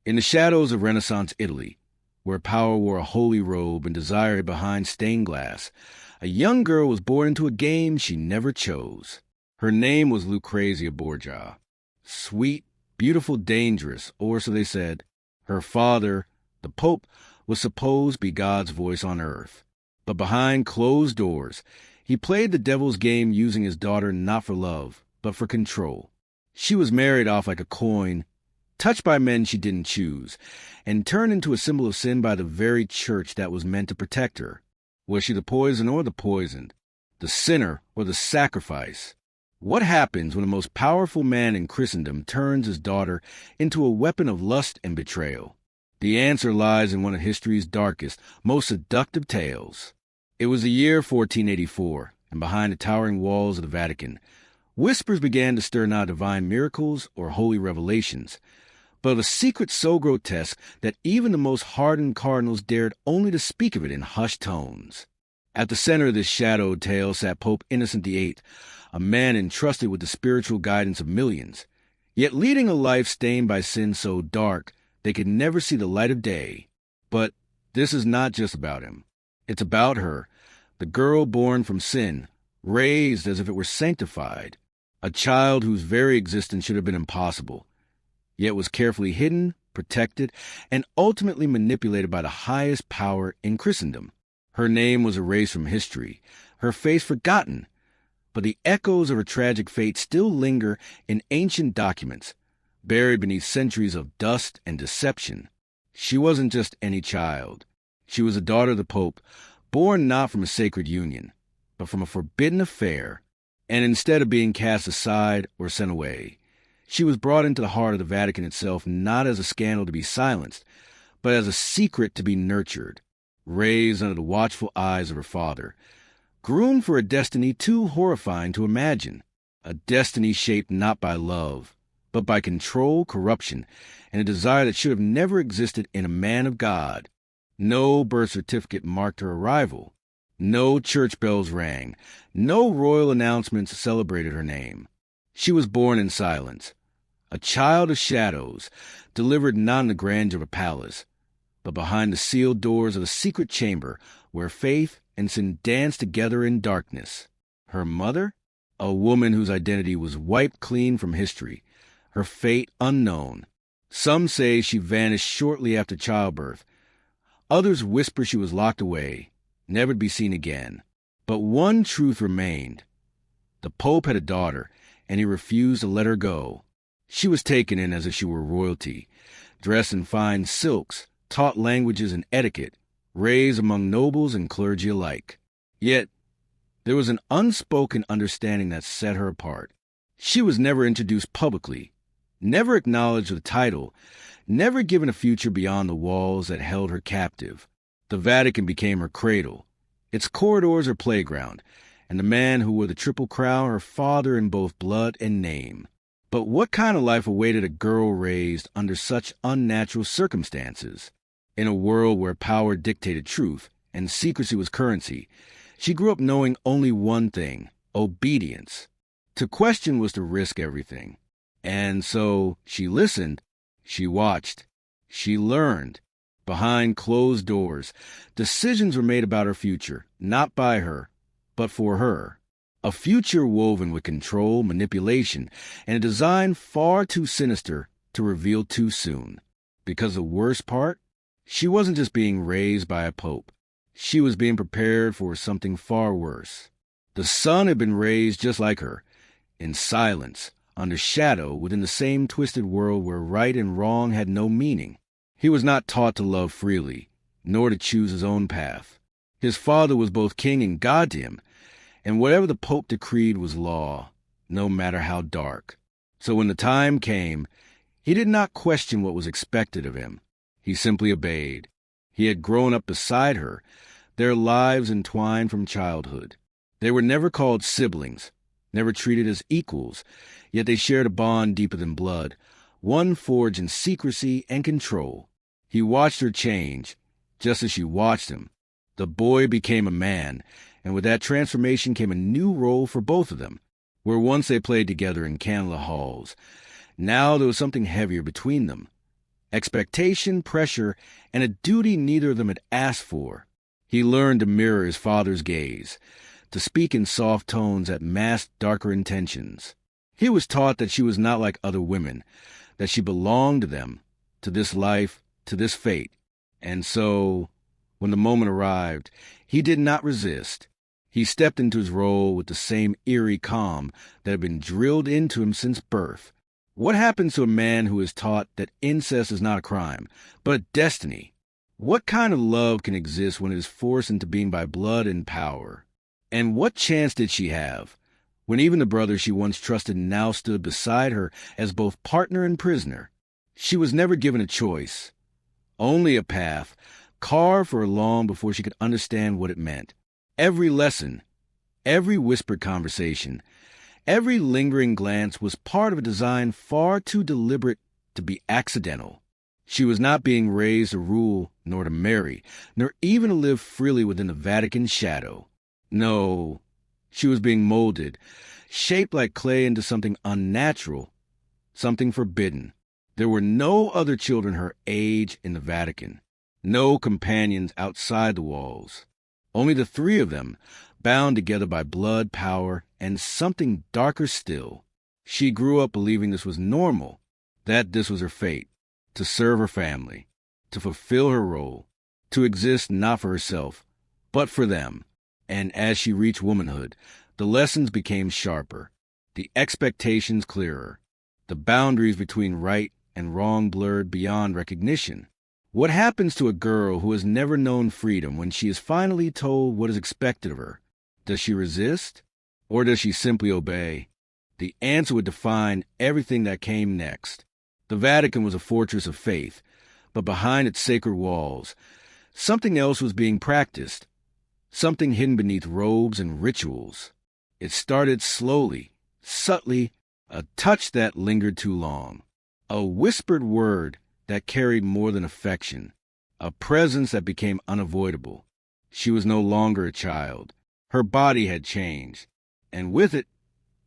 In the shadows of Renaissance Italy, where power wore a holy robe and desire hid behind stained glass, a young girl was born into a game she never chose. Her name was Lucrezia Borgia. Sweet, beautiful, dangerous, or so they said. Her father, the Pope, was supposed to be God's voice on earth. But behind closed doors, he played the devil's game using his daughter not for love, but for control. She was married off like a coin, touched by men she didn't choose, and turned into a symbol of sin by the very church that was meant to protect her. Was she the poison or the poisoned? The sinner or the sacrifice? What happens when the most powerful man in Christendom turns his daughter into a weapon of lust and betrayal? The answer lies in one of history's darkest, most seductive tales. It was the year 1484, and behind the towering walls of the Vatican, whispers began to stir not divine miracles or holy revelations, but a secret so grotesque that even the most hardened cardinals dared only to speak of it in hushed tones. At the center of this shadowed tale sat Pope Innocent VIII, a man entrusted with the spiritual guidance of millions, yet leading a life stained by sin so dark they could never see the light of day. But this is not just about him. It's about her, the girl born from sin, raised as if it were sanctified, a child whose very existence should have been impossible, yet was carefully hidden, protected, and ultimately manipulated by the highest power in Christendom. Her name was erased from history, her face forgotten, but the echoes of her tragic fate still linger in ancient documents, buried beneath centuries of dust and deception. She wasn't just any child. She was a daughter of the Pope, born not from a sacred union, but from a forbidden affair, and instead of being cast aside or sent away, she was brought into the heart of the Vatican itself not as a scandal to be silenced, but as a secret to be nurtured, raised under the watchful eyes of her father, groomed for a destiny too horrifying to imagine, a destiny shaped not by love, but by control, corruption, and a desire that should have never existed in a man of God. No birth certificate marked her arrival. No church bells rang. No royal announcements celebrated her name. She was born in silence, a child of shadows, delivered not in the grandeur of a palace, but behind the sealed doors of a secret chamber where faith and sin danced together in darkness. Her mother? A woman whose identity was wiped clean from history, her fate unknown. Some say she vanished shortly after childbirth. Others whisper she was locked away, never to be seen again. But one truth remained. The Pope had a daughter, and he refused to let her go. She was taken in as if she were royalty, dressed in fine silks, taught languages and etiquette, raised among nobles and clergy alike. Yet there was an unspoken understanding that set her apart. She was never introduced publicly, never acknowledged with a title, never given a future beyond the walls that held her captive. The Vatican became her cradle, its corridors her playground, and the man who wore the triple crown her father in both blood and name. But what kind of life awaited a girl raised under such unnatural circumstances? In a world where power dictated truth and secrecy was currency, she grew up knowing only one thing: obedience. To question was to risk everything. And so she listened, she watched, she learned. Behind closed doors, decisions were made about her future, not by her, but for her. A future woven with control, manipulation, and a design far too sinister to reveal too soon. Because the worst part? She wasn't just being raised by a pope. She was being prepared for something far worse. The son had been raised just like her, in silence, under shadow, within the same twisted world where right and wrong had no meaning. He was not taught to love freely, nor to choose his own path. His father was both king and God to him, and whatever the Pope decreed was law, no matter how dark. So when the time came, he did not question what was expected of him. He simply obeyed. He had grown up beside her, their lives entwined from childhood. They were never called siblings, never treated as equals, yet they shared a bond deeper than blood, one forged in secrecy and control. He watched her change, just as she watched him. The boy became a man, and with that transformation came a new role for both of them. Where once they played together in candlelight halls, now there was something heavier between them. expectation, pressure, and a duty neither of them had asked for. He learned to mirror his father's gaze, to speak in soft tones that masked darker intentions. He was taught that she was not like other women, that she belonged to them, to this life, to this fate. And so, when the moment arrived, he did not resist. He stepped into his role with the same eerie calm that had been drilled into him since birth. What happens to a man who is taught that incest is not a crime, but a destiny? What kind of love can exist when it is forced into being by blood and power? And what chance did she have, when even the brother she once trusted now stood beside her as both partner and prisoner? She was never given a choice, only a path, carved for her long before she could understand what it meant. Every lesson, every whispered conversation, every lingering glance was part of a design far too deliberate to be accidental. She was not being raised to rule, nor to marry, nor even to live freely within the Vatican's shadow. No, she was being molded, shaped like clay into something unnatural, something forbidden. There were no other children her age in the Vatican, no companions outside the walls. Only the three of them, bound together by blood, power, and something darker still. She grew up believing this was normal, that this was her fate, to serve her family, to fulfill her role, to exist not for herself, but for them. And as she reached womanhood, the lessons became sharper, the expectations clearer, the boundaries between right and wrong blurred beyond recognition. What happens to a girl who has never known freedom when she is finally told what is expected of her? Does she resist? Or does she simply obey? The answer would define everything that came next. The Vatican was a fortress of faith, but behind its sacred walls, something else was being practiced, something hidden beneath robes and rituals. It started slowly, subtly, a touch that lingered too long, a whispered word that carried more than affection, a presence that became unavoidable. She was no longer a child. Her body had changed, and with it,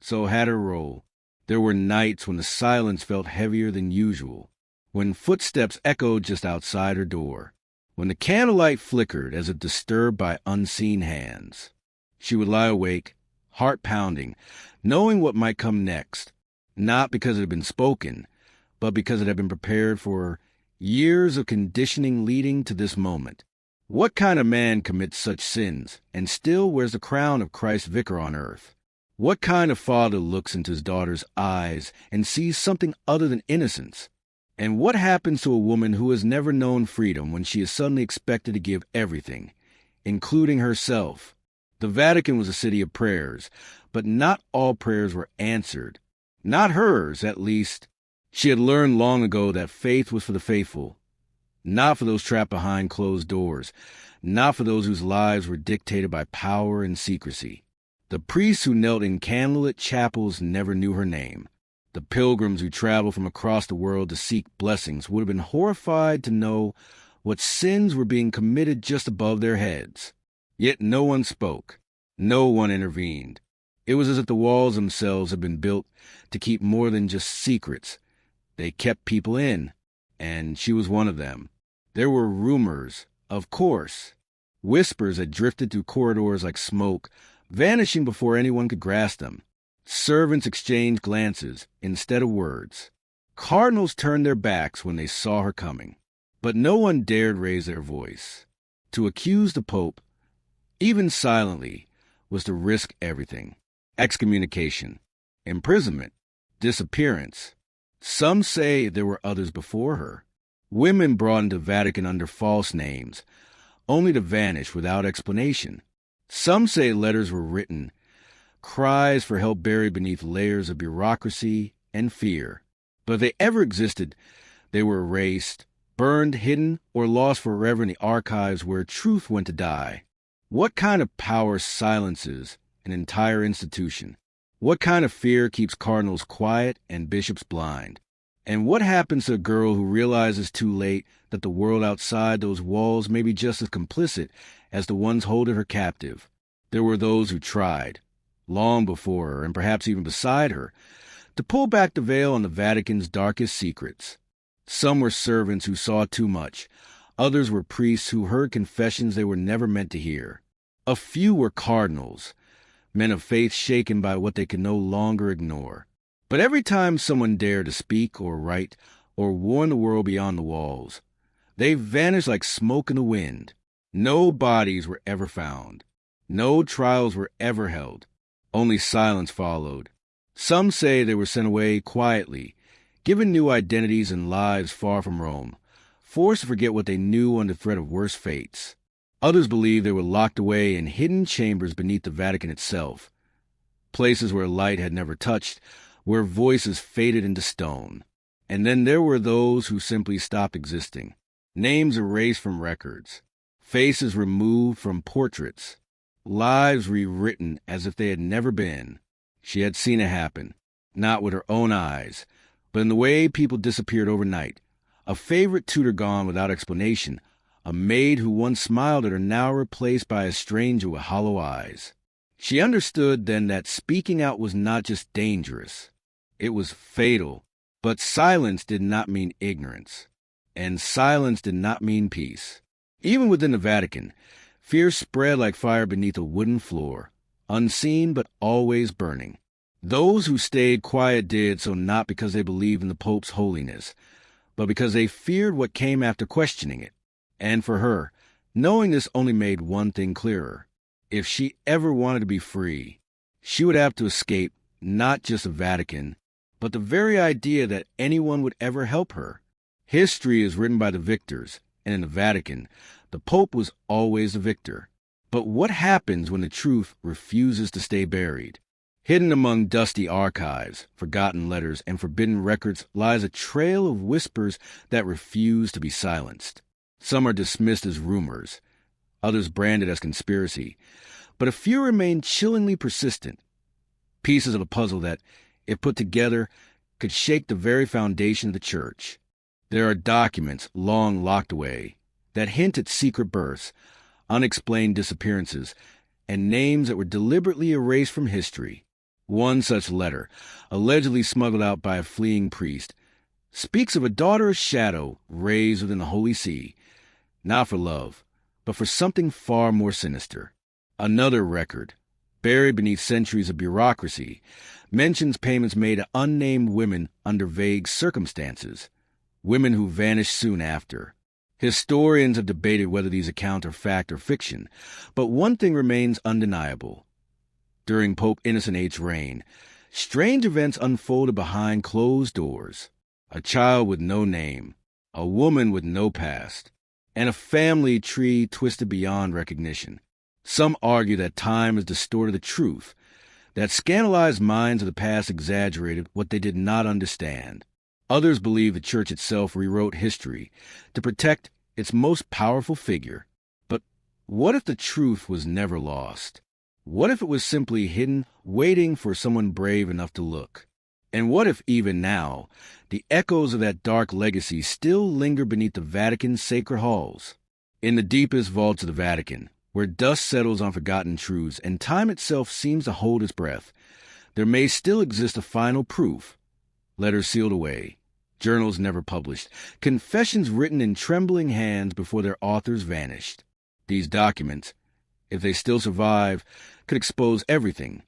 so had her role. There were nights when the silence felt heavier than usual, when footsteps echoed just outside her door, when the candlelight flickered as if disturbed by unseen hands. She would lie awake, heart pounding, knowing what might come next, not because it had been spoken, but because it had been prepared for years of conditioning leading to this moment. What kind of man commits such sins and still wears the crown of Christ's vicar on earth? What kind of father looks into his daughter's eyes and sees something other than innocence? And what happens to a woman who has never known freedom when she is suddenly expected to give everything, including herself? The Vatican was a city of prayers, but not all prayers were answered. Not hers, at least. She had learned long ago that faith was for the faithful, not for those trapped behind closed doors, not for those whose lives were dictated by power and secrecy. The priests who knelt in candlelit chapels never knew her name. The pilgrims who traveled from across the world to seek blessings would have been horrified to know what sins were being committed just above their heads. Yet no one spoke. No one intervened. It was as if the walls themselves had been built to keep more than just secrets. They kept people in, and she was one of them. There were rumors, of course, whispers that drifted through corridors like smoke, vanishing before anyone could grasp them. Servants exchanged glances instead of words. Cardinals turned their backs when they saw her coming, but no one dared raise their voice. To accuse the Pope, even silently, was to risk everything. Excommunication, imprisonment, disappearance. Some say there were others before her. Women brought into Vatican under false names, only to vanish without explanation. Some say letters were written, cries for help buried beneath layers of bureaucracy and fear. But if they ever existed, they were erased, burned, hidden, or lost forever in the archives where truth went to die. What kind of power silences an entire institution? What kind of fear keeps cardinals quiet and bishops blind? And what happens to a girl who realizes too late that the world outside those walls may be just as complicit as the ones holding her captive? There were those who tried, long before her and perhaps even beside her, to pull back the veil on the Vatican's darkest secrets. Some were servants who saw too much. Others were priests who heard confessions they were never meant to hear. A few were cardinals, men of faith shaken by what they could no longer ignore. But every time someone dared to speak or write or warn the world beyond the walls, they vanished like smoke in the wind. No bodies were ever found. No trials were ever held. Only silence followed. Some say they were sent away quietly, given new identities and lives far from Rome, forced to forget what they knew under threat of worse fates. Others believe they were locked away in hidden chambers beneath the Vatican itself, places where light had never touched, where voices faded into stone. And then there were those who simply stopped existing, names erased from records, faces removed from portraits, lives rewritten as if they had never been. She had seen it happen, not with her own eyes, but in the way people disappeared overnight. A favorite tutor gone without explanation, a maid who once smiled at her now replaced by a stranger with hollow eyes. She understood then that speaking out was not just dangerous, it was fatal. But silence did not mean ignorance, and silence did not mean peace. Even within the Vatican, fear spread like fire beneath a wooden floor, unseen but always burning. Those who stayed quiet did so not because they believed in the Pope's holiness, but because they feared what came after questioning it. And for her, knowing this only made one thing clearer. If she ever wanted to be free, she would have to escape not just the Vatican, but the very idea that anyone would ever help her. History is written by the victors, and in the Vatican, the Pope was always the victor. But what happens when the truth refuses to stay buried? Hidden among dusty archives, forgotten letters, and forbidden records lies a trail of whispers that refuse to be silenced. Some are dismissed as rumors, others branded as conspiracy, but a few remain chillingly persistent, pieces of a puzzle that, if put together, could shake the very foundation of the Church. There are documents long locked away that hint at secret births, unexplained disappearances, and names that were deliberately erased from history. One such letter, allegedly smuggled out by a fleeing priest, speaks of a daughter of shadow raised within the Holy See, not for love, but for something far more sinister. Another record, buried beneath centuries of bureaucracy, mentions payments made to unnamed women under vague circumstances, women who vanished soon after. Historians have debated whether these accounts are fact or fiction, but one thing remains undeniable. During Pope Innocent VIII's reign, strange events unfolded behind closed doors. A child with no name, a woman with no past, and a family tree twisted beyond recognition. Some argue that time has distorted the truth, that scandalized minds of the past exaggerated what they did not understand. Others believe the Church itself rewrote history to protect its most powerful figure. But what if the truth was never lost? What if it was simply hidden, waiting for someone brave enough to look? And what if, even now, the echoes of that dark legacy still linger beneath the Vatican's sacred halls? In the deepest vaults of the Vatican, where dust settles on forgotten truths and time itself seems to hold its breath, there may still exist a final proof. Letters sealed away, journals never published, confessions written in trembling hands before their authors vanished. These documents, if they still survive, could expose everything: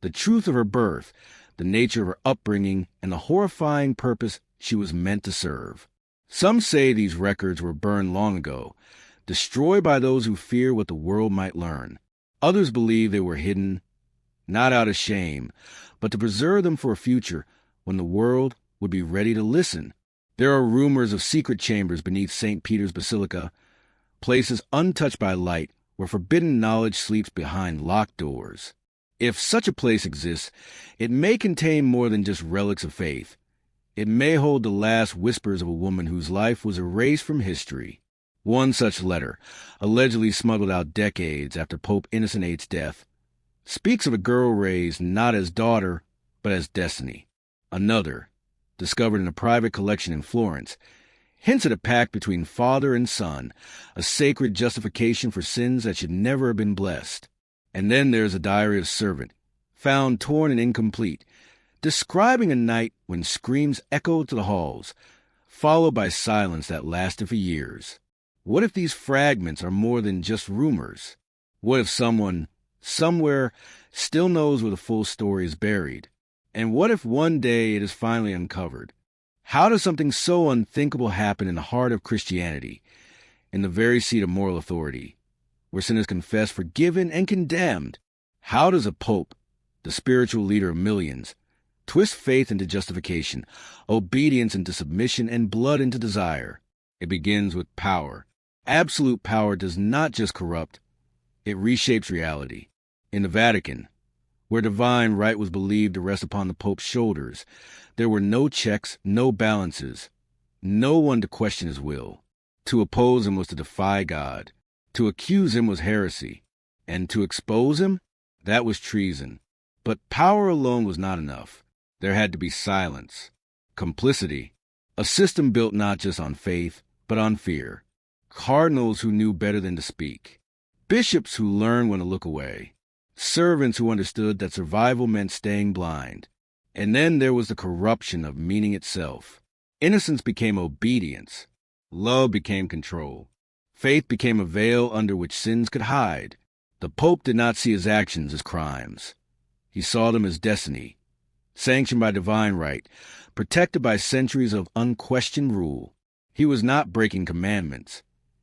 the truth of her birth, the nature of her upbringing, and the horrifying purpose she was meant to serve. Some say these records were burned long ago, destroyed by those who fear what the world might learn. Others believe they were hidden, not out of shame, but to preserve them for a future when the world would be ready to listen. There are rumors of secret chambers beneath St. Peter's Basilica, places untouched by light where forbidden knowledge sleeps behind locked doors. If such a place exists, it may contain more than just relics of faith. It may hold the last whispers of a woman whose life was erased from history. One such letter, allegedly smuggled out decades after Pope Innocent VIII's death, speaks of a girl raised not as daughter, but as destiny. Another, discovered in a private collection in Florence, hints at a pact between father and son, a sacred justification for sins that should never have been blessed. And then there's a diary of a servant, found torn and incomplete, describing a night when screams echoed to the halls, followed by silence that lasted for years. What if these fragments are more than just rumors? What if someone, somewhere, still knows where the full story is buried? And what if one day it is finally uncovered? How does something so unthinkable happen in the heart of Christianity, in the very seat of moral authority, where sinners confess, forgiven, and condemned? How does a pope, the spiritual leader of millions, twist faith into justification, obedience into submission, and blood into desire? It begins with power. Absolute power does not just corrupt, it reshapes reality. In the Vatican, where divine right was believed to rest upon the Pope's shoulders, there were no checks, no balances, no one to question his will. To oppose him was to defy God. To accuse him was heresy. And to expose him, that was treason. But power alone was not enough. There had to be silence, complicity, a system built not just on faith, but on fear. Cardinals who knew better than to speak. Bishops who learned when to look away. Servants who understood that survival meant staying blind. And then there was the corruption of meaning itself. Innocence became obedience. Love became control. Faith became a veil under which sins could hide. The Pope did not see his actions as crimes. He saw them as destiny, sanctioned by divine right, protected by centuries of unquestioned rule. He was not breaking commandments.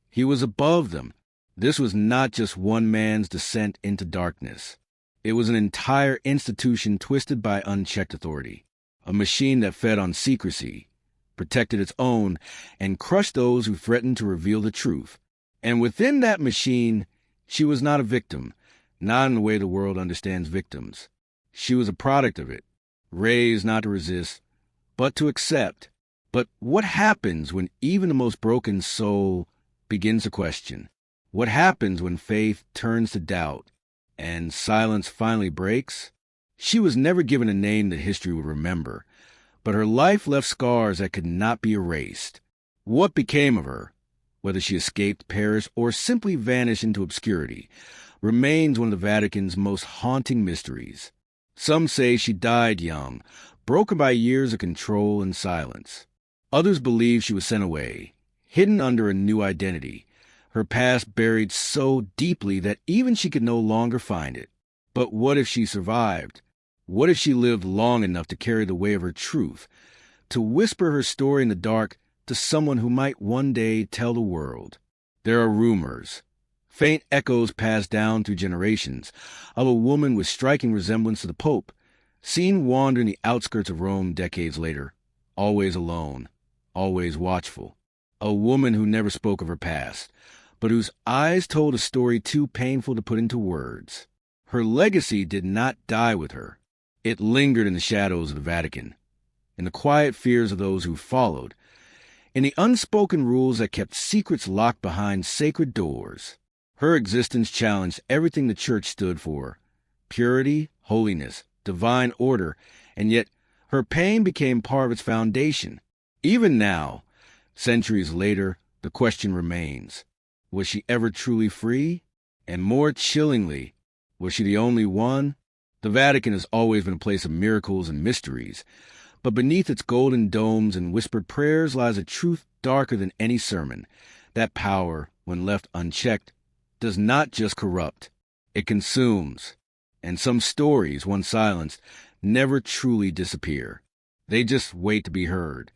He was above them. This was not just one man's descent into darkness. It was an entire institution twisted by unchecked authority, a machine that fed on secrecy, protected its own, and crushed those who threatened to reveal the truth. And within that machine, she was not a victim, not in the way the world understands victims. She was a product of it, raised not to resist, but to accept. But what happens when even the most broken soul begins to question? What happens when faith turns to doubt and silence finally breaks? She was never given a name that history would remember, but her life left scars that could not be erased. What became of her, whether she escaped, perished, or simply vanished into obscurity, remains one of the Vatican's most haunting mysteries. Some say she died young, broken by years of control and silence. Others believe she was sent away, hidden under a new identity, her past buried so deeply that even she could no longer find it. But what if she survived? What if she lived long enough to carry the weight of her truth, to whisper her story in the dark to someone who might one day tell the world? There are rumors, faint echoes passed down through generations, of a woman with striking resemblance to the Pope, seen wandering the outskirts of Rome decades later, always alone, always watchful. A woman who never spoke of her past, but whose eyes told a story too painful to put into words. Her legacy did not die with her. It lingered in the shadows of the Vatican, in the quiet fears of those who followed, in the unspoken rules that kept secrets locked behind sacred doors. Her existence challenged everything the Church stood for: purity, holiness, divine order, and yet her pain became part of its foundation. Even now, centuries later, the question remains: was she ever truly free? And more chillingly, was she the only one? The Vatican has always been a place of miracles and mysteries, but beneath its golden domes and whispered prayers lies a truth darker than any sermon. That power, when left unchecked, does not just corrupt, it consumes. And some stories, once silenced, never truly disappear. They just wait to be heard.